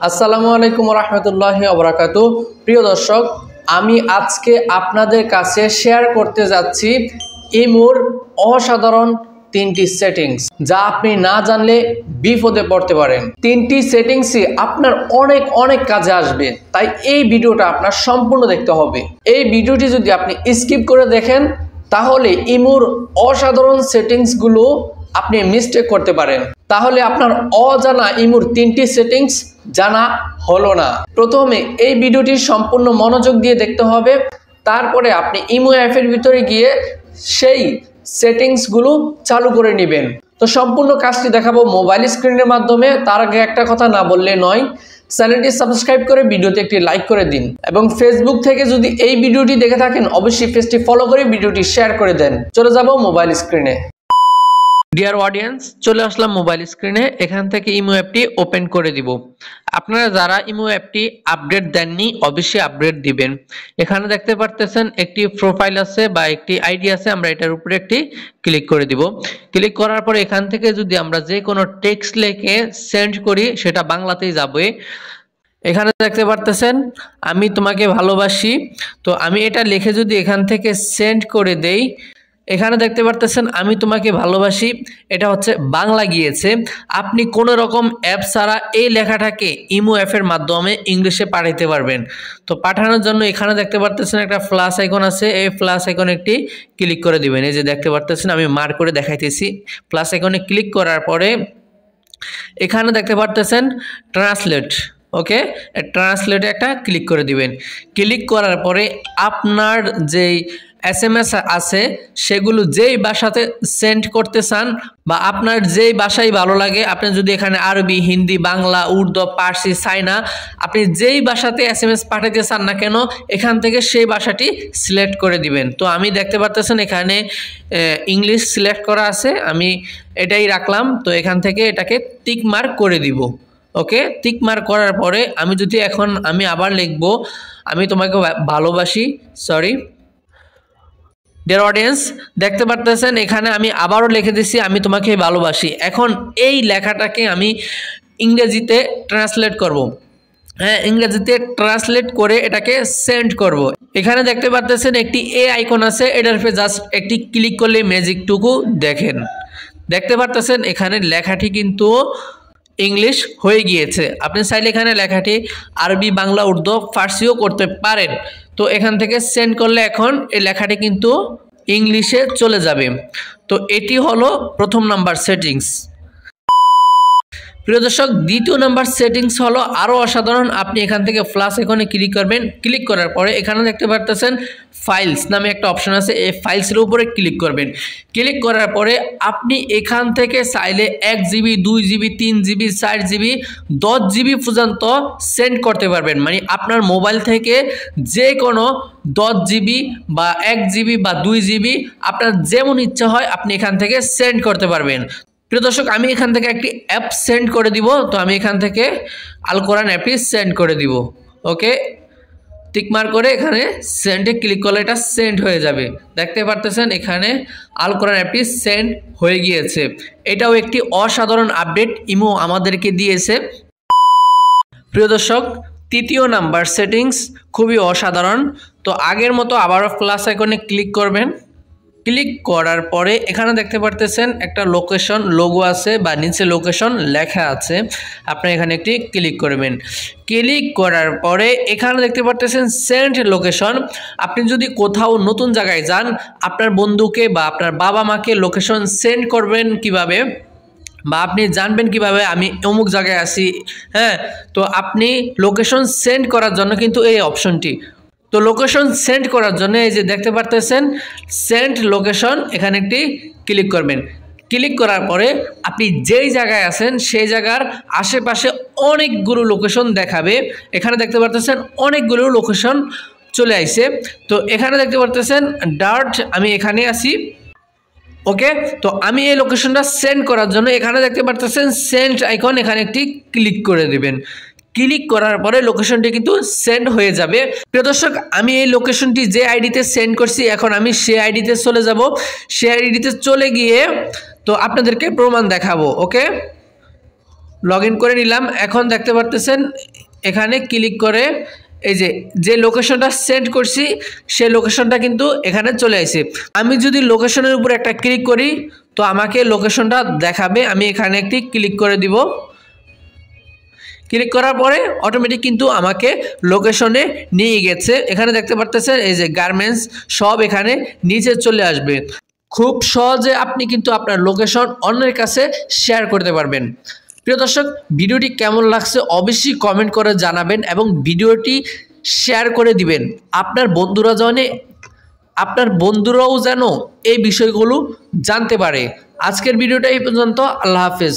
আসসালামু আলাইকুম রহমতুল্লাহি ওয়া বারাকাতুহু। প্রিয় দর্শক, আমি আজকে আপনাদের কাছে শেয়ার করতে যাচ্ছি ইমোর অসাধারণ তিনটি সেটিংস, যা আপনি না জানলে বিপদে পড়তে পারেন। তিনটি সেটিংসই আপনার অনেক কাজে আসবে, তাই এই ভিডিওটা আপনার সম্পূর্ণ দেখতে হবে। এই ভিডিওটি যদি আপনি স্কিপ করে দেখেন তাহলে ইমোর অসাধারণ সেটিংসগুলো আপনি মিস্টেক করতে পারেন। তাহলে আপনার অজানা ইমোর তিনটি সেটিংস জানা হলো না। প্রথমে এই ভিডিওটি সম্পূর্ণ মনোযোগ দিয়ে দেখতে হবে, তারপরে আপনি ইমো অ্যাপের ভিতরে গিয়ে সেই সেটিংসগুলো চালু করে নেবেন। তো সম্পূর্ণ কাজটি দেখাবো মোবাইল স্ক্রিনের মাধ্যমে। তার আগে একটা কথা না বললে নয়, চ্যানেলটি সাবস্ক্রাইব করে ভিডিওতে একটি লাইক করে দিন এবং ফেসবুক থেকে যদি এই ভিডিওটি দেখে থাকেন অবশ্যই পেজটি ফলো করে ভিডিওটি শেয়ার করে দেন। চলে যাব মোবাইল স্ক্রিনে। ডিয়ার অডিয়েন্স, চলে আসলাম মোবাইল স্ক্রিনে। এখান থেকে ইমো অ্যাপটি ওপেন করে দিব। আপনারা যারা ইমো অ্যাপটি আপডেট দেননি অবশ্যই আপডেট দিবেন। এখানে দেখতে পারতেছেন একটি প্রোফাইল আছে বা একটি আইডি আছে, আমরা এটার উপরে একটি ক্লিক করে দিব। ক্লিক করার পর এখান থেকে যদি আমরা যে কোনো টেক্সট লিখে সেন্ড করি সেটা বাংলাতেই যাবে। এখানে দেখতে পারতেছেন আমি তোমাকে ভালোবাসি, তো আমি এটা লিখে যদি এখান থেকে সেন্ড করে দেই, এখানে দেখতে পারতেছেন আমি তোমাকে ভালোবাসি, এটা হচ্ছে বাংলা গিয়েছে। আপনি কোনো রকম অ্যাপ ছাড়া এই লেখাটাকে ইমো অ্যাপের মাধ্যমে ইংলিশে পাঠাতে পারবেন। তো পাঠানোর জন্য এখানে দেখতে পারতেছেন একটা প্লাস আইকন আছে, এই প্লাস আইকনে একটি ক্লিক করে দিবেন। এই যে দেখতে পারতেছেন আমি মার্ক করে দেখাইতেছি। প্লাস আইকনে ক্লিক করার পরে এখানে দেখতে পারতেছেন ট্রান্সলেট, ওকে, ট্রান্সলেটে একটা ক্লিক করে দিবেন। ক্লিক করার পরে আপনার যেই SMS আছে সেগুলো যেই ভাষাতে সেন্ড করতে চান বা আপনার যেই ভাষাই ভালো লাগে, আপনি যদি এখানে আরবি, হিন্দি, বাংলা, উর্দু, পার্সি, চাইনা, আপনি যেই ভাষাতে SMS পাঠাতে চান না কেন এখান থেকে সেই ভাষাটি সিলেক্ট করে দিবেন। তো আমি দেখতে পারতেছেন এখানে ইংলিশ সিলেক্ট করা আছে, আমি এটাই রাখলাম। তো এখান থেকে এটাকে টিক মার্ক করে দিব। ওকে, টিক মার্ক করার পরে আমি যদি এখন আমি আবার লিখবো আমি তোমাকে ভালোবাসি, সরি ডিয়ার অডিয়েন্স, দেখতে পারতেছেন এখানে আমি আবারও লিখে দিছি আমি তোমাকে ভালোবাসি। এখন এই লেখাটাকে আমি ইংরেজিতে ট্রান্সলেট করব। হ্যাঁ, ইংরেজিতে ট্রান্সলেট করে এটাকে সেন্ড করব। এখানে দেখতে পারতেছেন একটি আইকন আছে, এটার উপরে জাস্ট একটি ক্লিক করলে ম্যাজিকটুকু দেখেন। দেখতে পারতেছেন এখানে লেখাটি কিন্তু ইংলিশ হয়ে গিয়েছে। আপনি চাইলে এখানে লেখাটি আরবি, বাংলা, উর্দু, ফার্সিও করতে পারেন। তো এখান থেকে সেন্ড করলে এখন এই লেখাটি কিন্তু ইংলিশে চলে যাবে। তো এটি হলো প্রথম নাম্বার সেটিংস। প্রিয় দর্শক, দ্বিতীয় নাম্বার সেটিংস হলো আরও অসাধারণ। আপনি এখান থেকে প্লাস আইকনে ক্লিক করবেন। ক্লিক করার পরে এখানে দেখতে পারতেছেন ফাইলস নামে একটা অপশন আছে, এই ফাইলসের উপরে ক্লিক করবেন। ক্লিক করার পরে আপনি এখান থেকে চাইলে 1 GB, 2 GB, 3 GB, 4 GB, 10 GB পর্যন্ত সেন্ড করতে পারবেন। মানে আপনার মোবাইল থেকে যে কোনো 10 GB বা 1 GB বা 2 GB আপনার যেমন ইচ্ছা হয় আপনি এখান থেকে সেন্ড করতে পারবেন। প্রিয় দর্শক, আমি এখান থেকে একটি অ্যাপ সেন্ড করে দিব। তো আমি এখান থেকে আল কোরআন অ্যাপটি সেন্ড করে দিব। ওকে, টিক মার্ক করে এখানে সেন্ডে ক্লিক করলে এটা সেন্ড হয়ে যাবে। দেখতে পারতেছেন এখানে আল কোরআন অ্যাপটি সেন্ড হয়ে গিয়েছে। এটাও একটি অসাধারণ আপডেট ইমো আমাদেরকে দিয়েছে। প্রিয় দর্শক, তৃতীয় নাম্বার সেটিংস খুবই অসাধারণ। তো আগের মতো আবারও প্লাস আইকনে ক্লিক করবেন। ক্লিক করার পরে এখানে দেখতে পারতেছেন একটা লোকেশন লোগো আছে বা নিচে লোকেশন লেখা আছে, আপনি এখানে একটি ক্লিক করবেন। ক্লিক করার পরে এখানে দেখতে পারতেছেন সেন্ড লোকেশন। আপনি যদি কোথাও নতুন জায়গায় যান, আপনার বন্ধুকে বা আপনার বাবা মাকে লোকেশন সেন্ড করবেন কিভাবে বা আপনি জানবেন কিভাবে আমি অমুক জায়গায় আছি, হ্যাঁ, তো আপনি লোকেশন সেন্ড করার জন্য কিন্তু এই অপশনটি। তো লোকেশন সেন্ড করার জন্য এই যে দেখতে পারতেছেন সেন্ড লোকেশন, এখানে একটি ক্লিক করবেন। ক্লিক করার পরে আপনি যেই জায়গায় আছেন সেই জায়গার আশেপাশে অনেকগুলো লোকেশন দেখাবে। এখানে দেখতে পারতেছেন অনেকগুলো লোকেশন চলে আসছে। তো এখানে দেখতে পারতেছেন ডার্ট, আমি এখানে আছি। ওকে, তো আমি এই লোকেশনটা সেন্ড করার জন্য এখানে দেখতে পারতেছেন সেন্ড আইকন, এখানে একটি ক্লিক করে দেবেন। ক্লিক করার পরে লোকেশনটি কিন্তু সেন্ড হয়ে যাবে। প্রিয় দর্শক, আমি এই লোকেশনটি যে আইডিতে সেন্ড করছি এখন আমি সেই আইডিতে চলে যাব। সেই আইডিতে চলে গিয়ে তো আপনাদেরকে প্রমাণ দেখাবো। ওকে, লগ ইন করে নিলাম। এখন দেখতে পারতেছেন এখানে ক্লিক করে এই যে লোকেশনটা সেন্ড করছি সেই লোকেশনটা কিন্তু এখানে চলে আসে। আমি যদি লোকেশনের উপর একটা ক্লিক করি তো আমাকে লোকেশনটা দেখাবে। আমি এখানে একটি ক্লিক করে দিব। ক্লিক করার পরে অটোমেটিক কিন্তু আমাকে লোকেশনে নিয়ে গেছে। এখানে দেখতে পারতেছেন এই যে গার্মেন্টস সব এখানে নিচে চলে আসবে। খুব সহজে আপনি কিন্তু আপনার লোকেশন অন্যের কাছে শেয়ার করতে পারবেন। প্রিয় দর্শক, ভিডিওটি কেমন লাগছে অবশ্যই কমেন্ট করে জানাবেন এবং ভিডিওটি শেয়ার করে দিবেন। আপনার বন্ধুরাও যেন এই বিষয়গুলো জানতে পারে। আজকের ভিডিওটা এই পর্যন্ত। আল্লাহ হাফেজ।